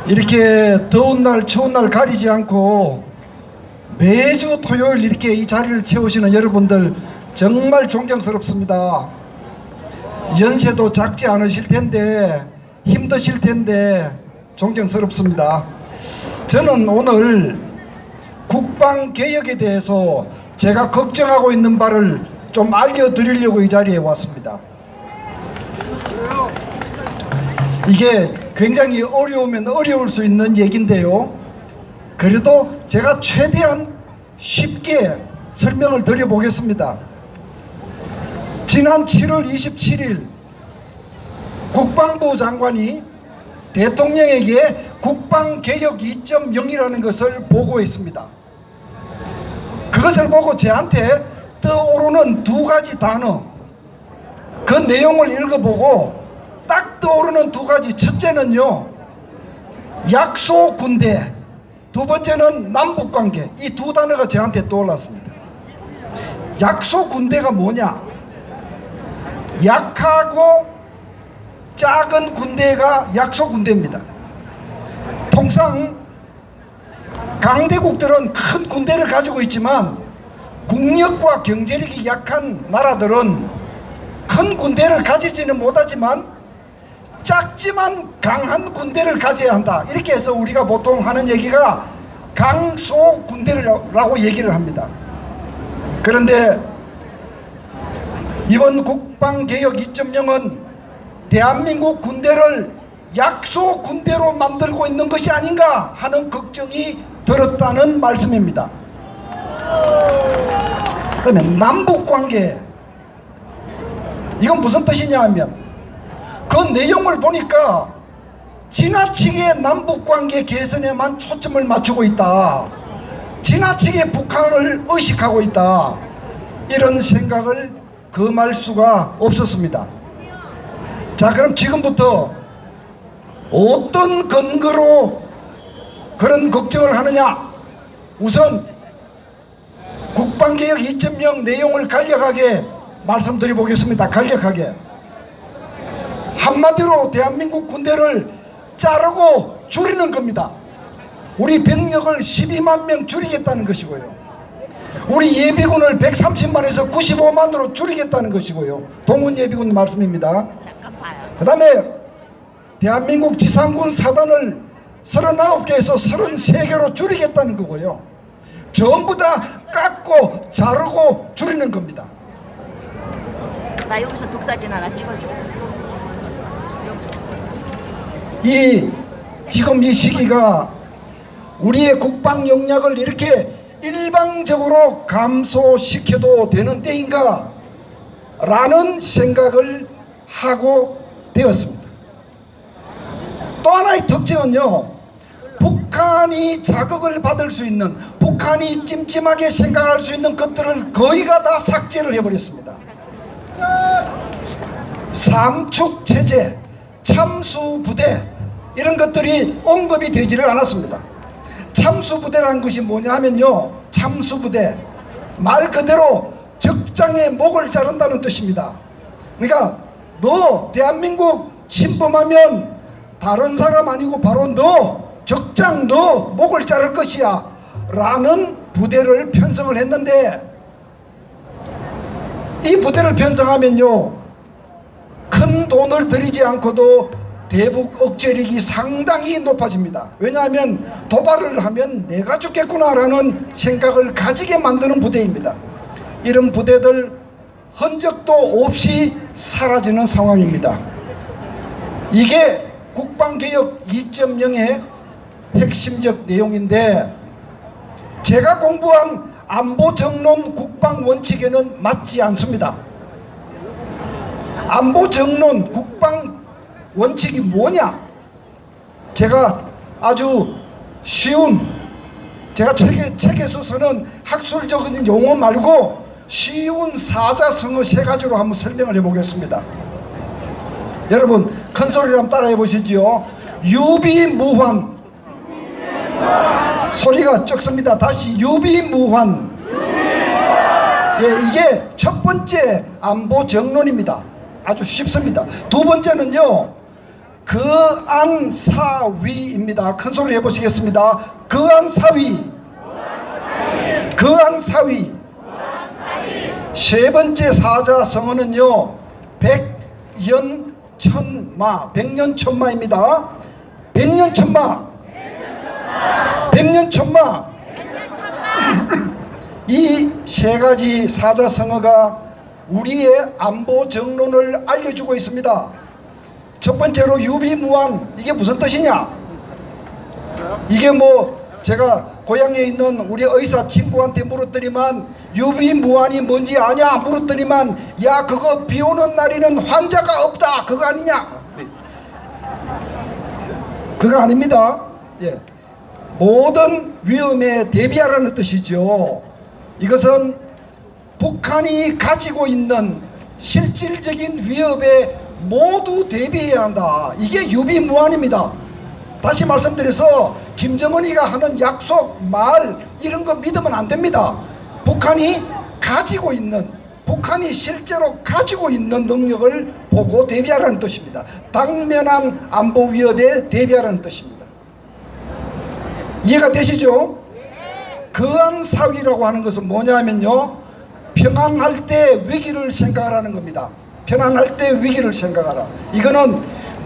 이렇게 더운 날 추운 날 가리지 않고 매주 토요일 이렇게 이 자리를 채우시는 여러분들 정말 존경스럽습니다. 연세도 작지 않으실 텐데 힘드실 텐데 존경스럽습니다. 저는 오늘 국방개혁에 대해서 제가 걱정하고 있는 바를 좀 알려드리려고 이 자리에 왔습니다. 이게 굉장히 어려우면 어려울 수 있는 얘기인데요, 그래도 제가 최대한 쉽게 설명을 드려보겠습니다. 지난 7월 27일 국방부 장관이 대통령에게 국방개혁 2.0이라는 것을 보고했습니다. 그것을 보고 저한테 떠오르는 두 가지 단어, 그 내용을 읽어보고 딱 떠오르는 두 가지, 첫째는요 약소 군대, 두 번째는 남북관계, 이 두 단어가 저한테 떠올랐습니다. 약소 군대가 뭐냐? 약하고 작은 군대가 약소 군대입니다. 통상 강대국들은 큰 군대를 가지고 있지만 국력과 경제력이 약한 나라들은 큰 군대를 가지지는 못하지만 작지만 강한 군대를 가져야 한다, 이렇게 해서 우리가 보통 하는 얘기가 강소 군대라고 얘기를 합니다. 그런데 이번 국방개혁 2.0은 대한민국 군대를 약소 군대로 만들고 있는 것이 아닌가 하는 걱정이 들었다는 말씀입니다. 그다음에 남북관계, 이건 무슨 뜻이냐 하면 그 내용을 보니까 지나치게 남북관계 개선에만 초점을 맞추고 있다, 지나치게 북한을 의식하고 있다, 이런 생각을 금할 수가 없었습니다. 자, 그럼 지금부터 어떤 근거로 그런 걱정을 하느냐? 우선 국방개혁 2.0 내용을 간략하게 말씀드려 보겠습니다. 간략하게. 한마디로 대한민국 군대를 자르고 줄이는 겁니다. 우리 병력을 12만 명 줄이겠다는 것이고요, 우리 예비군을 130만에서 95만으로 줄이겠다는 것이고요, 동원 예비군 말씀입니다. 그 다음에 대한민국 지상군 사단을 39개에서 33개로 줄이겠다는 거고요, 전부 다 깎고 자르고 줄이는 겁니다. 나 여기서 독사진 하나 찍어줘. 지금 이 시기가 우리의 국방 역량을 이렇게 일방적으로 감소시켜도 되는 때인가 라는 생각을 하고 되었습니다. 또 하나의 특징은요, 북한이 자극을 받을 수 있는, 북한이 찜찜하게 생각할 수 있는 것들을 거의가 다 삭제를 해버렸습니다. 삼축 체제, 참수부대, 이런 것들이 언급이 되지를 않았습니다. 참수부대라는 것이 뭐냐 하면요, 참수부대, 말 그대로 적장의 목을 자른다는 뜻입니다. 그러니까 너 대한민국 침범하면 다른 사람 아니고 바로 너, 적장 너 목을 자를 것이야 라는 부대를 편성을 했는데, 이 부대를 편성하면요 큰 돈을 들이지 않고도 대북 억제력이 상당히 높아집니다. 왜냐하면 도발을 하면 내가 죽겠구나 라는 생각을 가지게 만드는 부대입니다. 이런 부대들 흔적도 없이 사라지는 상황입니다. 이게 국방개혁 2.0의 핵심적 내용인데, 제가 공부한 안보정론 국방원칙에는 맞지 않습니다. 안보정론 국방원칙이 뭐냐? 제가 아주 쉬운, 제가 책에서 쓰는 학술적인 용어 말고 쉬운 사자성어 세 가지로 한번 설명을 해보겠습니다. 여러분 큰 소리로 한번 따라해 보시지요. 유비무환. 소리가 적습니다. 다시 유비무환. 예, 이게 첫 번째 안보 정론입니다. 아주 쉽습니다. 두 번째는요, 거안사위입니다. 큰 소리 해보시겠습니다. 거안사위. 거안사위. 세 번째 사자성어는요, 백연천마, 백년천마입니다. 백년천마. 백년천마. 이 세 가지 사자성어가 우리의 안보 정론을 알려주고 있습니다. 첫 번째로 유비무한, 이게 무슨 뜻이냐? 이게 뭐 제가 고향에 있는 우리 의사 친구한테 물었더니만 유비무한이 뭔지 아냐 물었더니만 야 그거 비 오는 날에는 환자가 없다 그거 아니냐? 그거 아닙니다. 예. 모든 위험에 대비하라는 뜻이죠. 이것은 북한이 가지고 있는 실질적인 위협에 모두 대비해야 한다. 이게 유비무한입니다. 다시 말씀드려서 김정은이가 하는 약속, 말 이런 거 믿으면 안 됩니다. 북한이 가지고 있는, 북한이 실제로 가지고 있는 능력을 보고 대비하라는 뜻입니다. 당면한 안보 위협에 대비하라는 뜻입니다. 이해가 되시죠? 거안사위라고 하는 것은 뭐냐면요, 평안할 때 위기를 생각하라는 겁니다. 편안할 때 위기를 생각하라. 이거는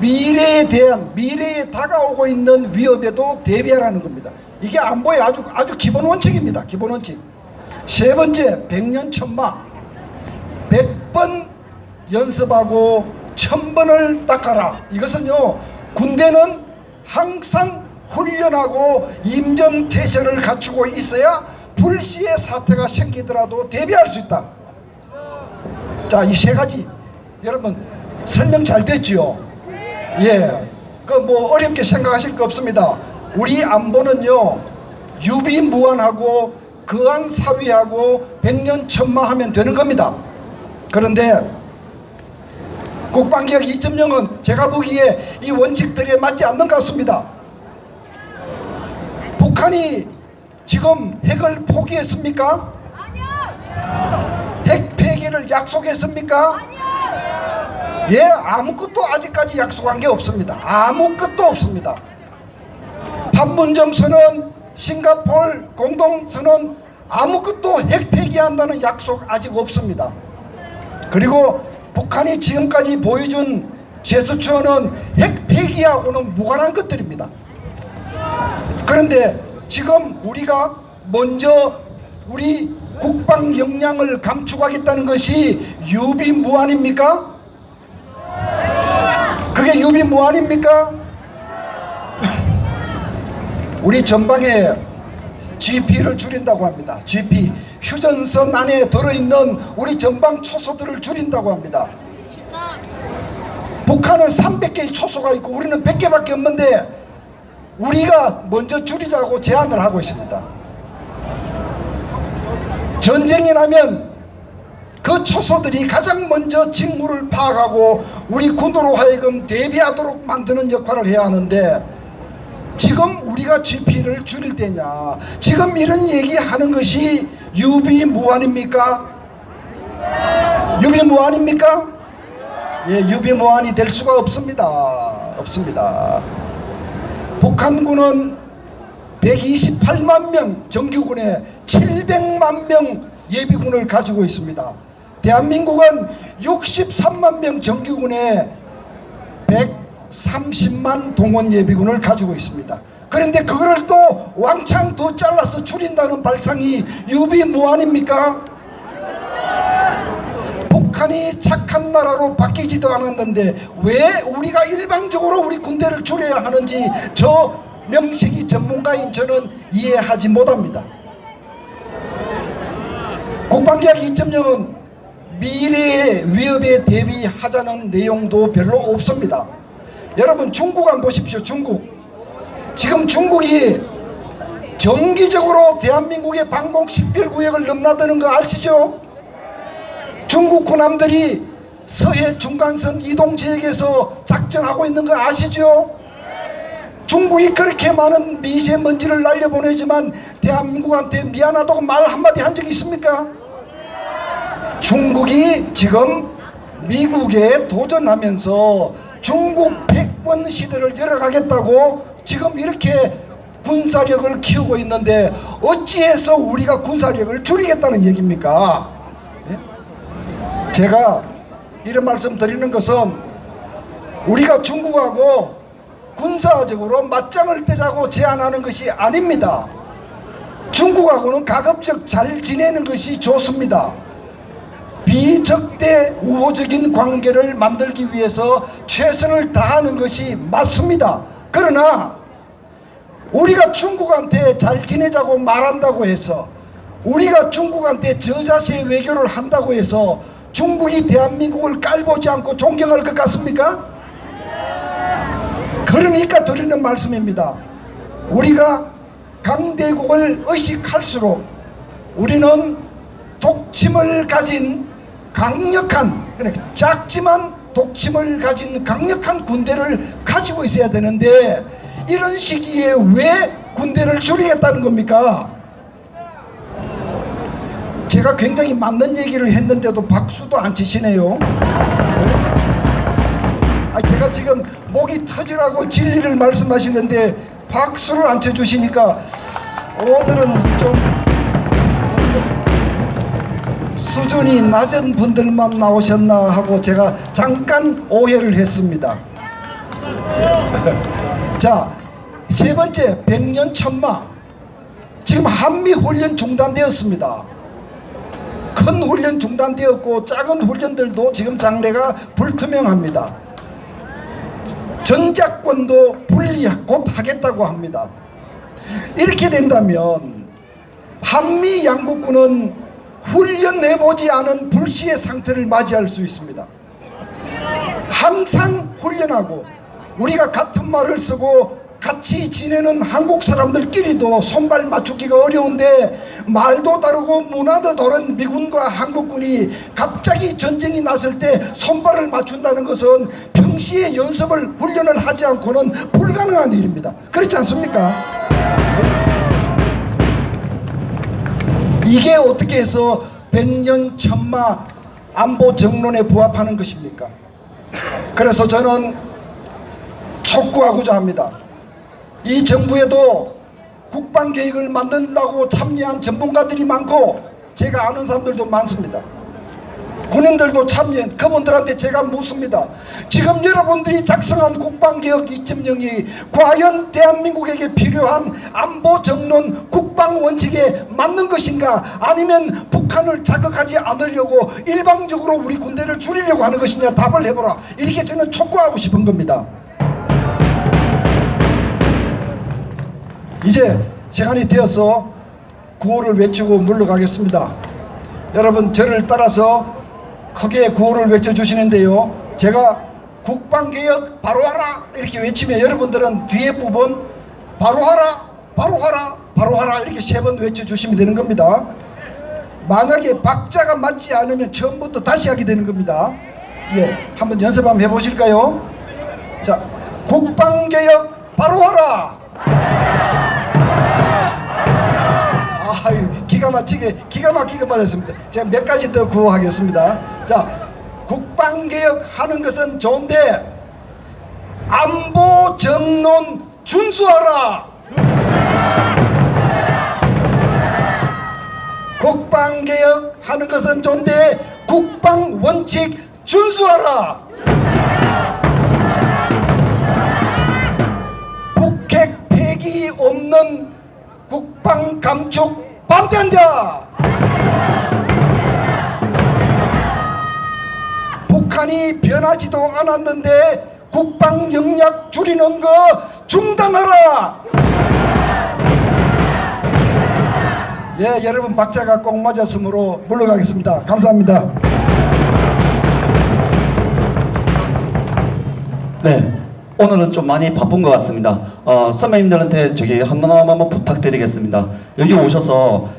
미래에 대한, 미래에 다가오고 있는 위협에도 대비하라는 겁니다. 이게 안보의 아주 기본 원칙입니다. 기본 원칙. 세 번째, 백년천마. 100번 연습하고 1000번을 닦아라. 이것은요, 군대는 항상 훈련하고 임전태세를 갖추고 있어야 불시의 사태가 생기더라도 대비할 수 있다. 자, 이 세 가지 여러분 설명 잘 됐지요? 예, 그 뭐 어렵게 생각하실 거 없습니다. 우리 안보는요, 유비무한하고 거안사위하고 백년천마하면 되는 겁니다. 그런데 국방개혁 2.0은 제가 보기에 이 원칙들에 맞지 않는 것 같습니다. 북한이 지금 핵을 포기했습니까? 아니요. 핵 폐기를 약속했습니까? 아니요. 예, 아무것도 아직까지 약속한 게 없습니다. 아무것도 없습니다. 판문점 선언, 싱가포르 공동선언, 아무것도 핵 폐기한다는 약속 아직 없습니다. 그리고 북한이 지금까지 보여준 제스처는 핵 폐기하고는 무관한 것들입니다. 그런데 지금 우리가 먼저 우리 국방 역량을 감축하겠다는 것이 유비무한입니까? 그게 유비무한입니까? 우리 전방에 GP를 줄인다고 합니다. GP, 휴전선 안에 들어있는 우리 전방 초소들을 줄인다고 합니다. 북한은 300개의 초소가 있고 우리는 100개밖에 없는데 우리가 먼저 줄이자고 제안을 하고 있습니다. 전쟁이 나면 그 초소들이 가장 먼저 직무를 파악하고 우리 군으로 하여금 대비하도록 만드는 역할을 해야 하는데 지금 우리가 GP를 줄일 때냐, 지금 이런 얘기하는 것이 유비무한입니까? 유비무한입니까? 예, 유비무한이 될 수가 없습니다. 없습니다. 북한군은 128만 명 정규군에 700만 명 예비군을 가지고 있습니다. 대한민국은 63만 명 정규군에 130만 동원 예비군을 가지고 있습니다. 그런데 그거를 또 왕창 더 잘라서 줄인다는 발상이 유비무한입니까? 북한이 착한 나라로 바뀌지도 않았는데 왜 우리가 일방적으로 우리 군대를 줄여야 하는지 저 명식이 전문가인 저는 이해하지 못합니다. 국방개혁 2.0은 미래의 위협에 대비하자는 내용도 별로 없습니다. 여러분 중국 한번 보십시오. 중국. 지금 중국이 정기적으로 대한민국의 방공 식별구역을 넘나드는 거 아시죠? 중국 군함들이 서해 중간선 이동지역에서 작전하고 있는 거 아시죠? 중국이 그렇게 많은 미세먼지를 날려보내지만 대한민국한테 미안하다고 말 한마디 한 적이 있습니까? 중국이 지금 미국에 도전하면서 중국 핵 정권 시대를 열어가겠다고 지금 이렇게 군사력을 키우고 있는데 어찌해서 우리가 군사력을 줄이겠다는 얘기입니까? 예? 제가 이런 말씀 드리는 것은 우리가 중국하고 군사적으로 맞짱을 뜨자고 제안하는 것이 아닙니다. 중국하고는 가급적 잘 지내는 것이 좋습니다. 비적대 우호적인 관계를 만들기 위해서 최선을 다하는 것이 맞습니다. 그러나 우리가 중국한테 잘 지내자고 말한다고 해서, 우리가 중국한테 저자세 외교를 한다고 해서 중국이 대한민국을 깔보지 않고 존경할 것 같습니까? 그러니까 드리는 말씀입니다. 우리가 강대국을 의식할수록 우리는 독침을 가진 강력한, 작지만 독침을 가진 강력한 군대를 가지고 있어야 되는데, 이런 시기에 왜 군대를 줄이겠다는 겁니까? 제가 굉장히 맞는 얘기를 했는데도 박수도 안 치시네요. 제가 지금 목이 터지라고 진리를 말씀하시는데 박수를 안 쳐주시니까 오늘은 좀 수준이 낮은 분들만 나오셨나 하고 제가 잠깐 오해를 했습니다. 자, 세 번째, 백년천마. 지금 한미훈련 중단되었습니다. 큰 훈련 중단되었고 작은 훈련들도 지금 장래가 불투명합니다. 전작권도 분리 곧 하겠다고 합니다. 이렇게 된다면 한미 양국군은 훈련해보지 않은 불시의 상태를 맞이할 수 있습니다. 항상 훈련하고 우리가 같은 말을 쓰고 같이 지내는 한국 사람들끼리도 손발 맞추기가 어려운데, 말도 다르고 문화도 다른 미군과 한국군이 갑자기 전쟁이 났을 때 손발을 맞춘다는 것은 평시에 연습을 훈련을 하지 않고는 불가능한 일입니다. 그렇지 않습니까? 이게 어떻게 해서 백년천마 안보 정론에 부합하는 것입니까? 그래서 저는 촉구하고자 합니다. 이 정부에도 국방계획을 만든다고 참여한 전문가들이 많고 제가 아는 사람들도 많습니다. 군인들도 참여한, 그분들한테 제가 묻습니다. 지금 여러분들이 작성한 국방개혁 2.0이 과연 대한민국에게 필요한 안보정론 국방원칙에 맞는 것인가, 아니면 북한을 자극하지 않으려고 일방적으로 우리 군대를 줄이려고 하는 것이냐, 답을 해보라. 이렇게 저는 촉구하고 싶은 겁니다. 이제 시간이 되어서 구호를 외치고 물러가겠습니다. 여러분, 저를 따라서 크게 구호를 외쳐주시는데요, 제가 국방개혁 바로 하라 이렇게 외치면 여러분들은 뒤에 부분 바로 하라, 바로 하라, 바로 하라 이렇게 3번 외쳐주시면 되는 겁니다. 만약에 박자가 맞지 않으면 처음부터 다시 하게 되는 겁니다. 예, 한번 연습 한번 해보실까요? 자, 국방개혁 바로 하라. 기가 막히게 받았습니다. 제가 몇 가지 더 구호하겠습니다. 자, 국방개혁 하는 것은 좋은데 안보 정론 준수하라. 국방개혁 하는 것은 좋은데 국방 원칙 준수하라. 북핵 폐기 없는 국방 감축 반대한다. 북한이 변하지도 않았는데 국방 역량 줄이는 거 중단하라. 예, 여러분 박자가 꼭 맞았으므로 물러가겠습니다. 감사합니다. 네, 오늘은 좀 많이 바쁜 것 같습니다. 선배님들한테 저기 한번 부탁드리겠습니다. 여기 오셔서